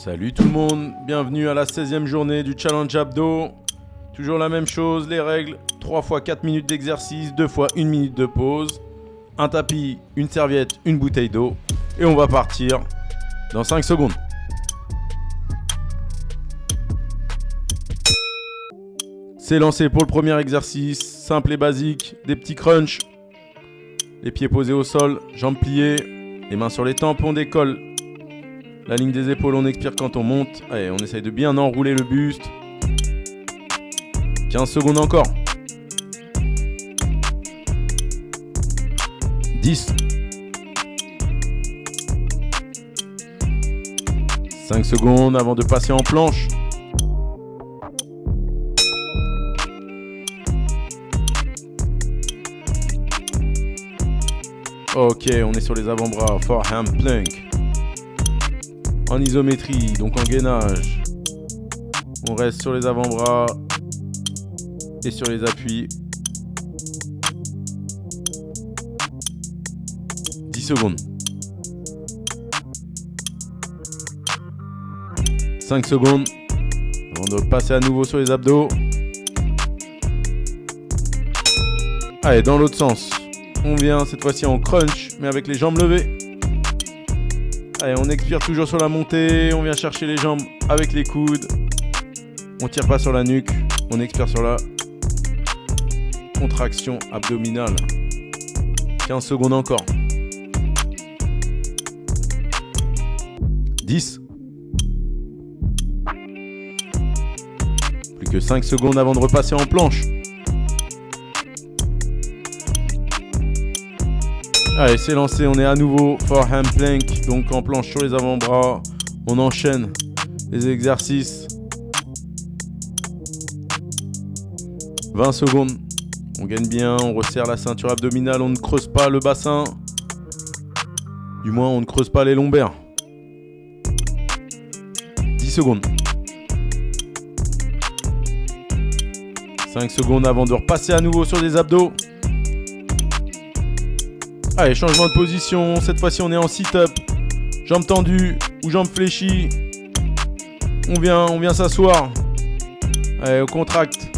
Salut tout le monde, bienvenue à la 16e journée du challenge abdo. Toujours la même chose, les règles, 3 fois 4 minutes d'exercice, 2 fois 1 minute de pause, un tapis, une serviette, une bouteille d'eau, et on va partir dans 5 secondes. C'est lancé pour le premier exercice, simple et basique, des petits crunchs, les pieds posés au sol, jambes pliées, les mains sur les tempes, on décolle. La ligne des épaules, on expire quand on monte. Allez, on essaye de bien enrouler le buste. 15 secondes encore. 10. 5 secondes avant de passer en planche. Ok, on est sur les avant-bras. Forehand plank. En isométrie, donc en gainage. On reste sur les avant-bras et sur les appuis. 10 secondes. 5 secondes. Avant de passer à nouveau sur les abdos. Allez, dans l'autre sens. On vient cette fois-ci en crunch, mais avec les jambes levées. Allez, on expire toujours sur la montée, on vient chercher les jambes avec les coudes. On tire pas sur la nuque, on expire sur la contraction abdominale. 15 secondes encore. 10. Plus que 5 secondes avant de repasser en planche. Allez, c'est lancé, on est à nouveau forehand plank, donc en planche sur les avant-bras. On enchaîne les exercices. 20 secondes. On gagne bien, on resserre la ceinture abdominale, on ne creuse pas le bassin. Du moins, on ne creuse pas les lombaires. 10 secondes. 5 secondes avant de repasser à nouveau sur des abdos. Allez, changement de position, cette fois-ci on est en sit-up, jambes tendues ou jambes fléchies. On vient s'asseoir. Allez, on contracte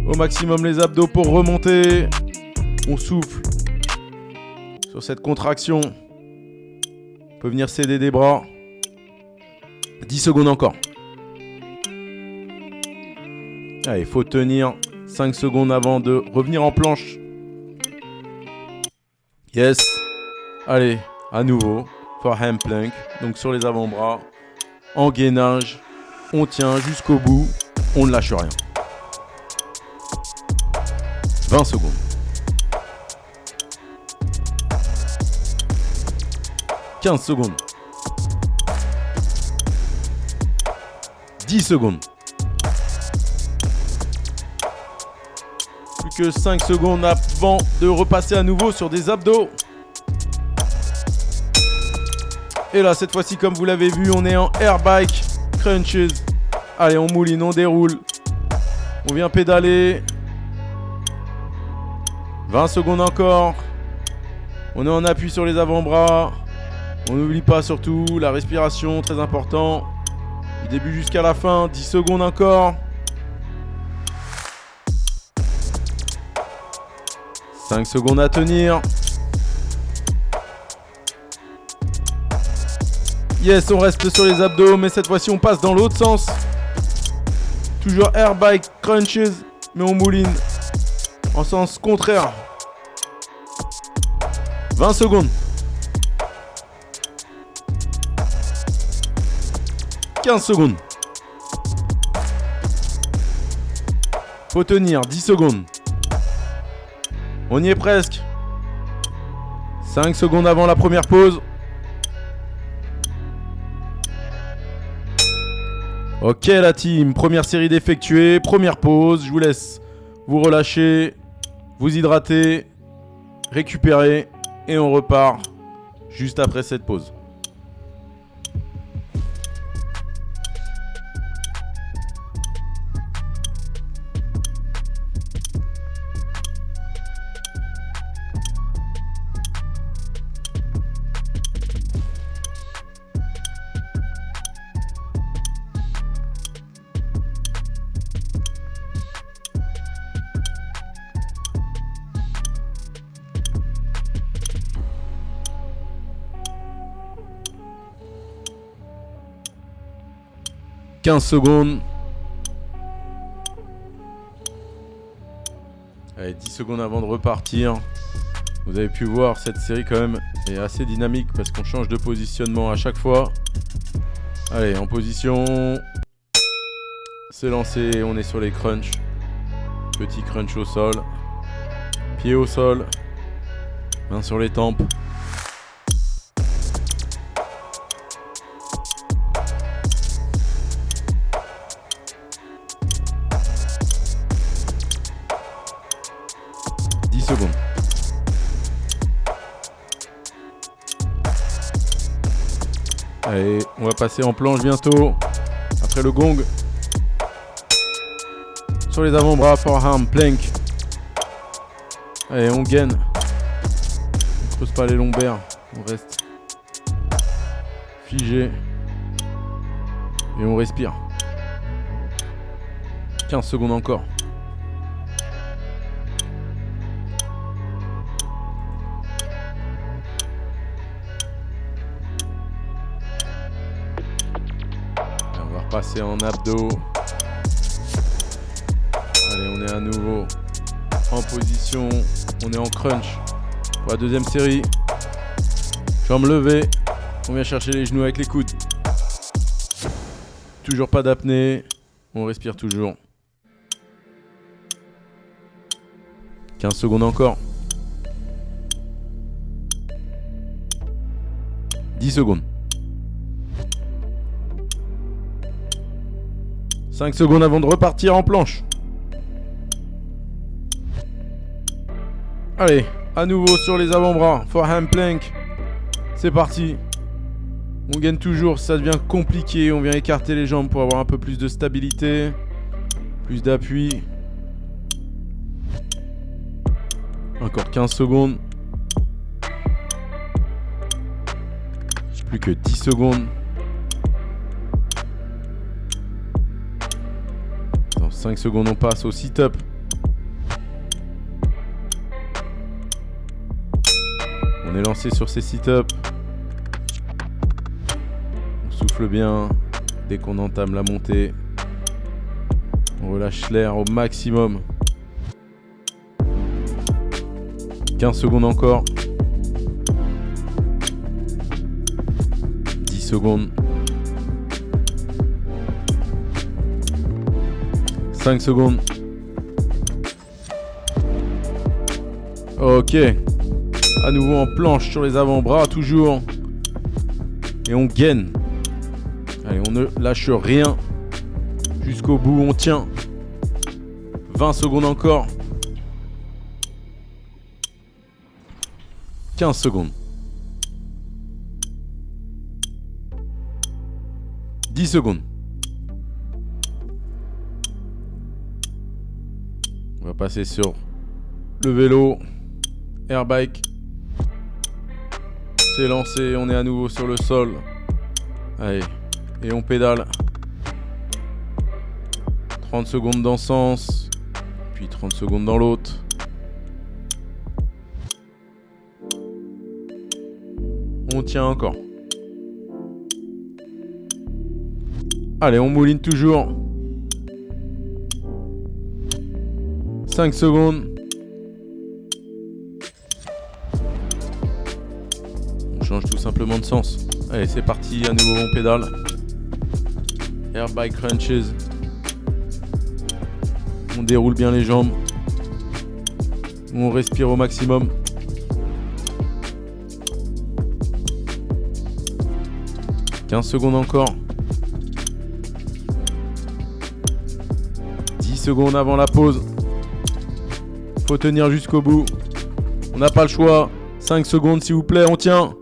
au maximum les abdos pour remonter. On souffle sur cette contraction. On peut venir s'aider des bras. 10 secondes encore. Allez, il faut tenir 5 secondes avant de revenir en planche. Yes. Allez, à nouveau, forehand plank, donc sur les avant-bras, en gainage, on tient jusqu'au bout, on ne lâche rien. 20 secondes. 15 secondes. 10 secondes. Plus que 5 secondes avant de repasser à nouveau sur des abdos. Et là, cette fois-ci, comme vous l'avez vu, on est en air bike crunches. Allez, on mouline, on déroule. On vient pédaler. 20 secondes encore. On est en appui sur les avant-bras. On n'oublie pas surtout la respiration, très important. Du début jusqu'à la fin, 10 secondes encore. 5 secondes à tenir. Yes, on reste sur les abdos, mais cette fois-ci on passe dans l'autre sens. Toujours air bike crunches, mais on mouline en sens contraire. 20 secondes. 15 secondes. Faut tenir 10 secondes. On y est presque. 5 secondes avant la première pause. Ok la team, première série d'effectuer, première pause. Je vous laisse vous relâcher, vous hydrater, récupérer et on repart juste après cette pause. 15 secondes. Allez, 10 secondes avant de repartir. Vous avez pu voir, cette série quand même est assez dynamique parce qu'on change de positionnement à chaque fois. Allez, en position. C'est lancé, on est sur les crunchs. Petit crunch au sol. Pied au sol. Main sur les tempes. Secondes. Allez, on va passer en planche bientôt. Après le gong. Sur les avant-bras, forearm, plank. Allez, on gaine. On ne creuse pas les lombaires. On reste figé. Et on respire. 15 secondes encore. Passer en abdos. Allez, on est à nouveau en position. On est en crunch pour la deuxième série. Jambes levées. On vient chercher les genoux avec les coudes. Toujours pas d'apnée. On respire toujours. 15 secondes encore. 10 secondes. 5 secondes avant de repartir en planche. Allez, à nouveau sur les avant-bras. Forehand plank. C'est parti. On gagne toujours, ça devient compliqué. On vient écarter les jambes pour avoir un peu plus de stabilité. Plus d'appui. Encore 15 secondes. Plus que 10 secondes. Dans 5 secondes, on passe au sit-up. On est lancé sur ces sit-up. On souffle bien dès qu'on entame la montée. On relâche l'air au maximum. 15 secondes encore. 10 secondes. 5 secondes. Ok. À nouveau en planche sur les avant-bras, toujours. Et on gaine. Allez, on ne lâche rien. Jusqu'au bout, on tient. 20 secondes encore. 15 secondes. 10 secondes. On va passer sur le vélo. Airbike. C'est lancé, on est à nouveau sur le sol. Allez, et on pédale. 30 secondes dans ce sens, puis 30 secondes dans l'autre. On tient encore. Allez, on mouline toujours. 5 secondes. On change tout simplement de sens. Allez, c'est parti, à nouveau on pédale. Airbike crunches. On déroule bien les jambes. On respire au maximum. « 15 secondes encore. 10 secondes avant la pause. Faut tenir jusqu'au bout. On n'a pas le choix. 5 secondes s'il vous plaît, on tient.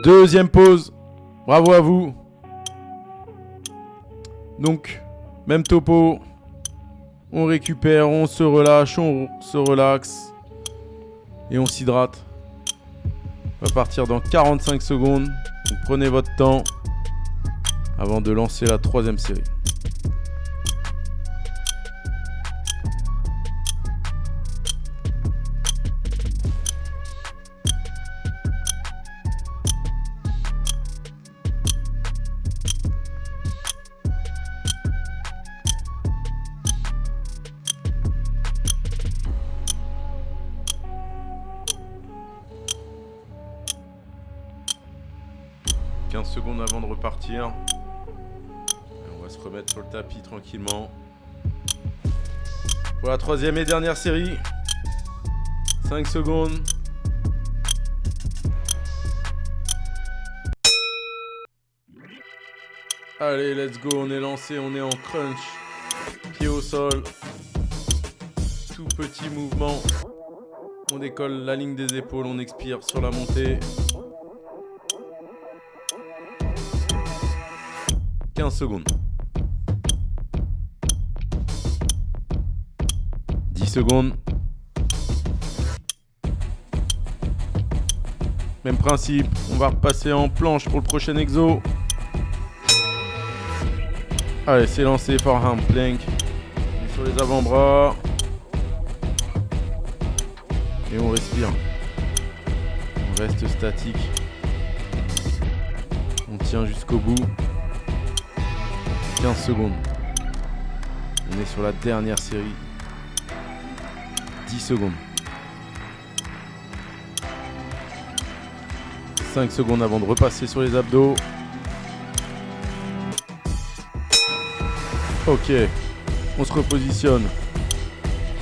Deuxième pause. Bravo à vous. Donc, même topo. On récupère, on se relâche, on se relaxe. Et on s'hydrate. On va partir dans 45 secondes. Donc prenez votre temps avant de lancer la troisième série. 15 secondes avant de repartir. Et on va se remettre sur le tapis tranquillement. Pour la troisième et dernière série. 5 secondes. Allez, let's go, on est lancé, on est en crunch. Pied au sol. Tout petit mouvement. On décolle la ligne des épaules, on expire sur la montée. 15 secondes. 10 secondes. Même principe, on va repasser en planche pour le prochain exo. Allez, c'est lancé, forehand plank. On est sur les avant-bras. Et on respire. On reste statique. On tient jusqu'au bout. 15 secondes. On est sur la dernière série. 10 secondes. 5 secondes avant de repasser sur les abdos. Ok, on se repositionne.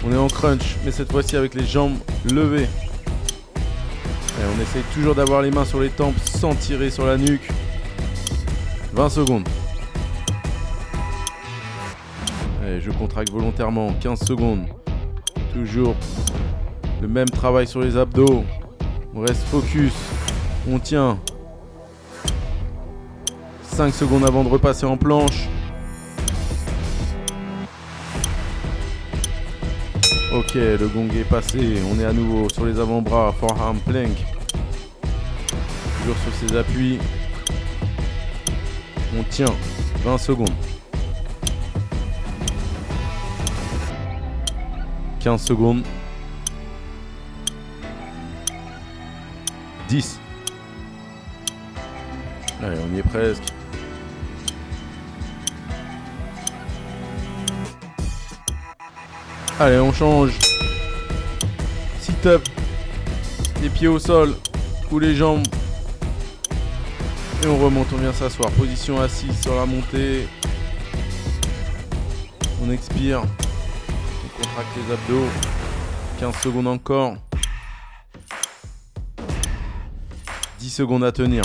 On est en crunch, mais cette fois-ci avec les jambes levées. Et on essaye toujours d'avoir les mains sur les tempes sans tirer sur la nuque. 20 secondes. Et je contracte volontairement. 15 secondes. Toujours le même travail sur les abdos. On reste focus. On tient. 5 secondes avant de repasser en planche. Ok, le gong est passé. On est à nouveau sur les avant-bras. Forehand plank. Toujours sur ses appuis. On tient. 20 secondes. 15 secondes. 10. Allez, on y est presque. Allez, on change. Sit-up. Les pieds au sol. Ou les jambes. Et on remonte, on vient s'asseoir. Position assise sur la montée. On expire. On contracte les abdos. 15 secondes encore. 10 secondes à tenir.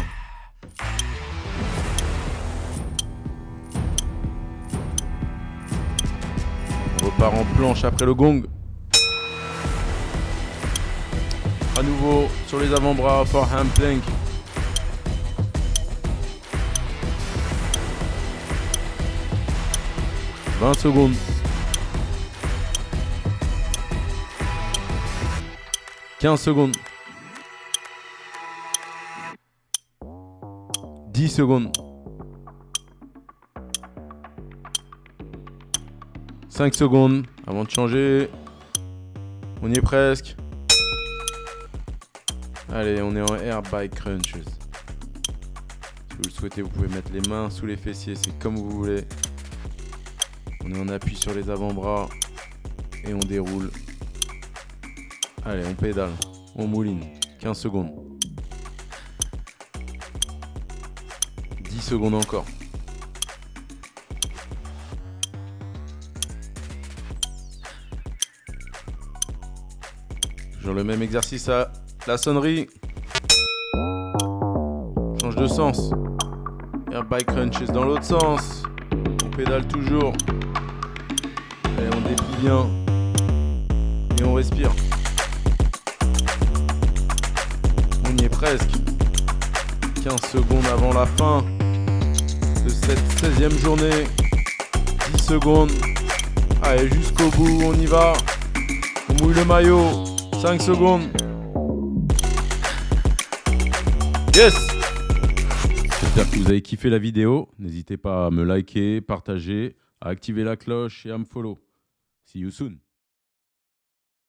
On repart en planche après le gong. À nouveau sur les avant-bras, forehand plank. « 20 secondes. 15 secondes. 10 secondes. 5 secondes avant de changer. On y est presque. Allez, on est en air bike crunches. Si vous le souhaitez, vous pouvez mettre les mains sous les fessiers, c'est comme vous voulez. On est en appui sur les avant-bras et on déroule. Allez, on pédale, on mouline. 15 secondes. 10 secondes encore. Toujours le même exercice à la sonnerie. Change de sens. Air bike crunches dans l'autre sens. On pédale toujours. Allez, on déplie bien. Et on respire. On y est presque. 15 secondes avant la fin de cette 16e journée. 10 secondes. Allez, jusqu'au bout, on y va. On mouille le maillot. 5 secondes. Yes! J'espère que vous avez kiffé la vidéo. N'hésitez pas à me liker, partager, à activer la cloche et à me follow. See you soon.